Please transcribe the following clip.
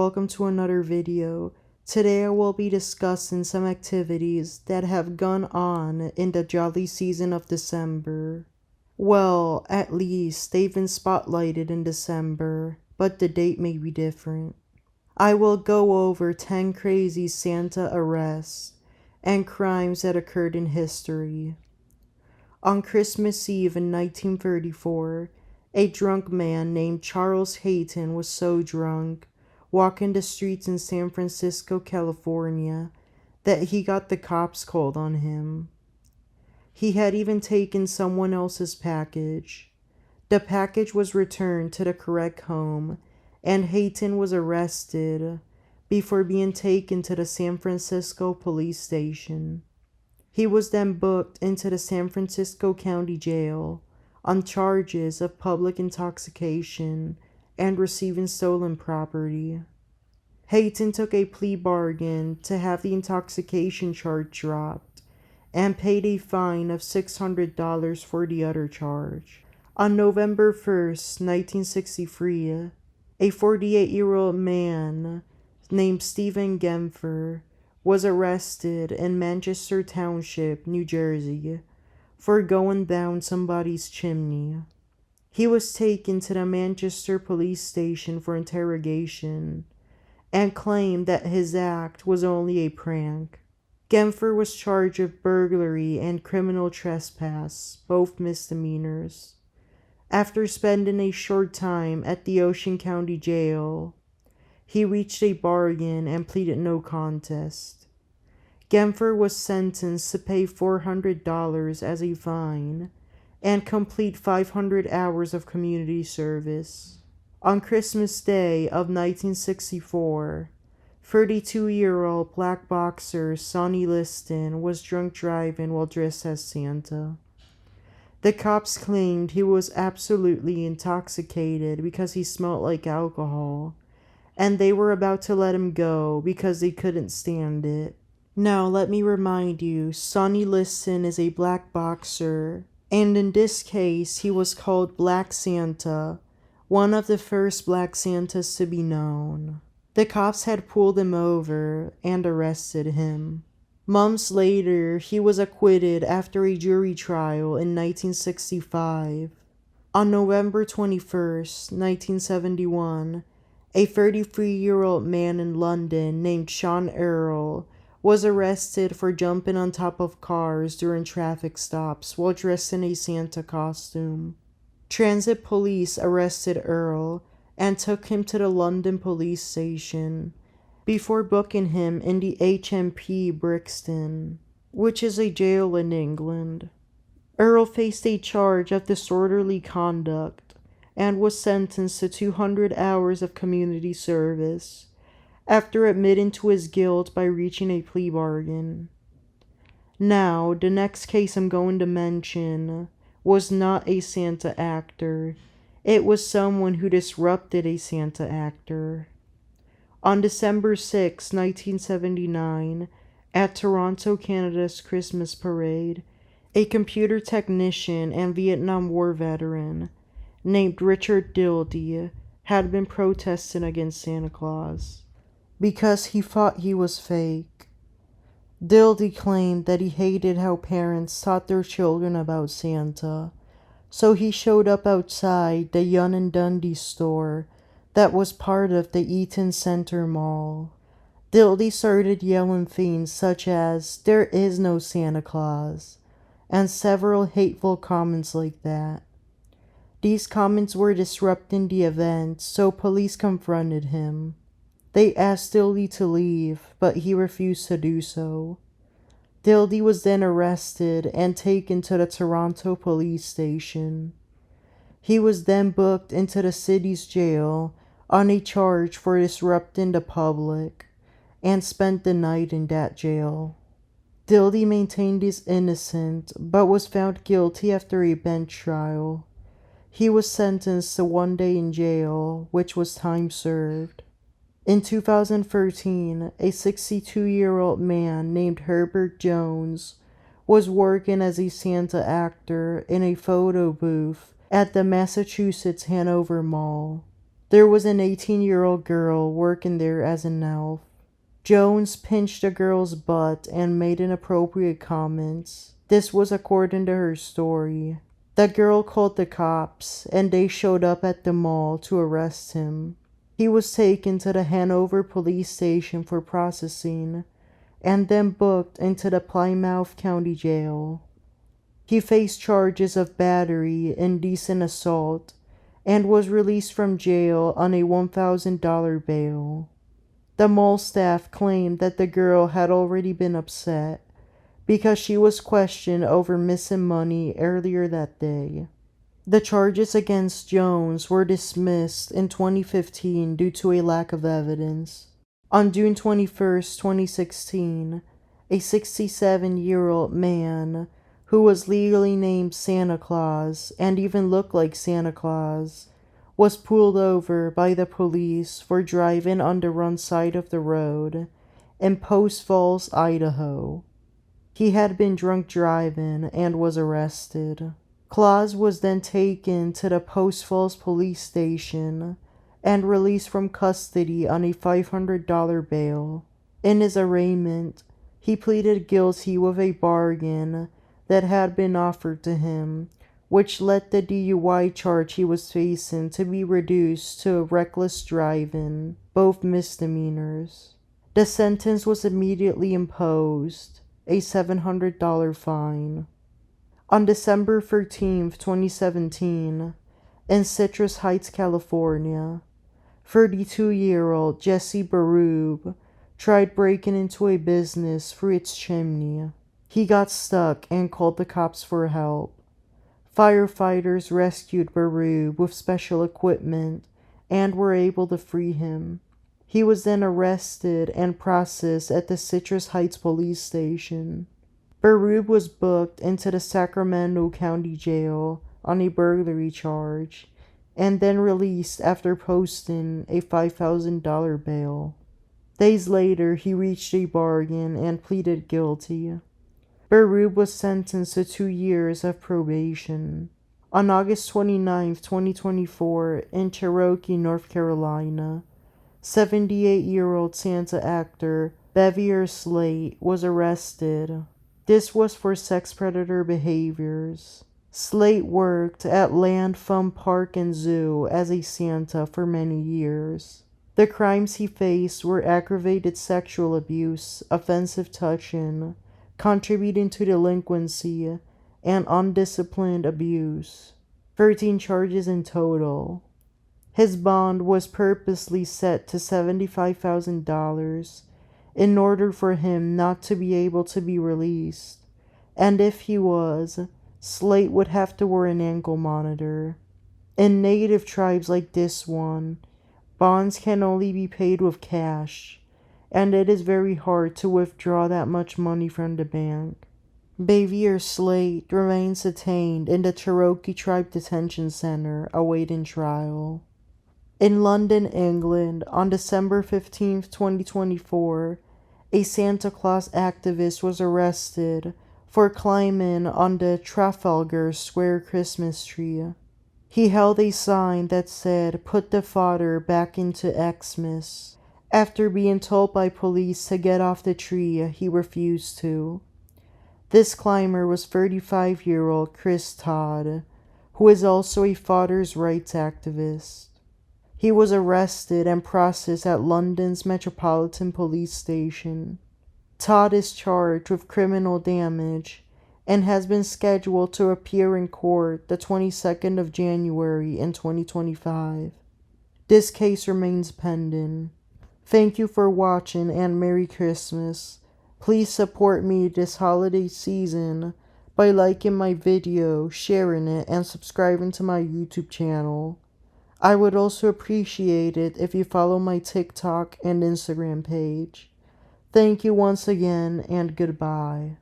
welcome to another video. Today I will be discussing some activities that have gone on in the jolly season of December. Well, at least they've been spotlighted in December, but the date may be different. I will go over 10 crazy Santa arrests and crimes that occurred in history. On Christmas Eve in 1934, a drunk man named Charles Hayton was so drunk, walking the streets in San Francisco, California, that he got the cops called on him. He had even taken someone else's package. The package was returned to the correct home, and Hayton was arrested before being taken to the San Francisco police station. He was then booked into the San Francisco County Jail on charges of public intoxication and receiving stolen property. Hayton took a plea bargain to have the intoxication charge dropped and paid a fine of $600 for the other charge. On November 1st, 1963, a 48-year-old man named Stephen Genfer was arrested in Manchester Township, New Jersey, for going down somebody's chimney. He was taken to the Manchester police station for interrogation and claimed that his act was only a prank. Genfer was charged with burglary and criminal trespass, both misdemeanors. After spending a short time at the Ocean County Jail, he reached a bargain and pleaded no contest. Genfer was sentenced to pay $400 as a fine and complete 500 hours of community service. On Christmas Day of 1964, 32-year-old black boxer Sonny Liston was drunk driving while dressed as Santa. The cops claimed he was absolutely intoxicated because he smelled like alcohol, and they were about to let him go because they couldn't stand it. Now let me remind you, Sonny Liston is a black boxer, and in this case he was called Black Santa, one of the first Black Santas to be known. The cops had pulled him over and arrested him. Months later, he was acquitted after a jury trial in 1965. On November 21st, 1971, a 33-year-old man in London named Sean Earl was arrested for jumping on top of cars during traffic stops while dressed in a Santa costume. Transit police arrested Earl and took him to the London police station before booking him in the HMP Brixton, which is a jail in England. Earl faced a charge of disorderly conduct and was sentenced to 200 hours of community service after admitting to his guilt by reaching a plea bargain. Now, the next case I'm going to mention was not a Santa actor. It was someone who disrupted a Santa actor. On December 6, 1979, at Toronto, Canada's Christmas parade, a computer technician and Vietnam War veteran named Richard Dildy had been protesting against Santa Claus because he thought he was fake. Dildy claimed that he hated how parents taught their children about Santa, so he showed up outside the Yonge and Dundee store that was part of the Eaton Center Mall. Dildy started yelling things such as, "There is no Santa Claus," and several hateful comments like that. These comments were disrupting the event, so police confronted him. They asked Dildy to leave, but he refused to do so. Dildy was then arrested and taken to the Toronto police station. He was then booked into the city's jail on a charge for disrupting the public and spent the night in that jail. Dildy maintained his innocence but was found guilty after a bench trial. He was sentenced to 1 day in jail, which was time served. In 2013, a 62-year-old man named Herbert Jones was working as a Santa actor in a photo booth at the Massachusetts Hanover Mall. There was an 18-year-old girl working there as an elf. Jones pinched the girl's butt and made inappropriate comments. This was according to her story. The girl called the cops, and they showed up at the mall to arrest him. He was taken to the Hanover police station for processing, and then booked into the Plymouth County Jail. He faced charges of battery, indecent assault, and was released from jail on a $1,000 bail. The mall staff claimed that the girl had already been upset because she was questioned over missing money earlier that day. The charges against Jones were dismissed in 2015 due to a lack of evidence. On June 21st, 2016, a 67-year-old man who was legally named Santa Claus and even looked like Santa Claus was pulled over by the police for driving on the wrong side of the road in Post Falls, Idaho. He had been drunk driving and was arrested. Claus was then taken to the Post Falls police station and released from custody on a $500 bail. In his arraignment, he pleaded guilty with a bargain that had been offered to him, which led the DUI charge he was facing to be reduced to reckless driving, both misdemeanors. The sentence was immediately imposed, a $700 fine. On December 13, 2017, in Citrus Heights, California, 32-year-old Jesse Berube tried breaking into a business through its chimney. He got stuck and called the cops for help. Firefighters rescued Berube with special equipment and were able to free him. He was then arrested and processed at the Citrus Heights police station. Berube was booked into the Sacramento County Jail on a burglary charge and then released after posting a $5,000 bail. Days later, he reached a bargain and pleaded guilty. Berube was sentenced to 2 years of probation. On August 29, 2024, in Cherokee, North Carolina, 78-year-old Santa actor Bevier Slate was arrested. This was for sex predator behaviors. Slate worked at Land Fun Park and Zoo as a Santa for many years. The crimes he faced were aggravated sexual abuse, offensive touching, contributing to delinquency, and undisciplined abuse. 13 charges in total. His bond was purposely set to $75,000 in order for him not to be able to be released, and if he was, Slate would have to wear an ankle monitor. In native tribes like this one, bonds can only be paid with cash, and it is very hard to withdraw that much money from the bank. Bevier Slate remains detained in the Cherokee Tribe Detention Center awaiting trial. In London, England, on December 15, 2024, a Santa Claus activist was arrested for climbing on the Trafalgar Square Christmas tree. He held a sign that said, "Put the father back into Xmas." After being told by police to get off the tree, he refused to. This climber was 35-year-old Chris Todd, who is also a father's rights activist. He was arrested and processed at London's Metropolitan Police Station. Todd is charged with criminal damage and has been scheduled to appear in court the 22nd of January in 2025. This case remains pending. Thank you for watching and Merry Christmas. Please support me this holiday season by liking my video, sharing it, and subscribing to my YouTube channel. I would also appreciate it if you follow my TikTok and Instagram page. Thank you once again, and goodbye.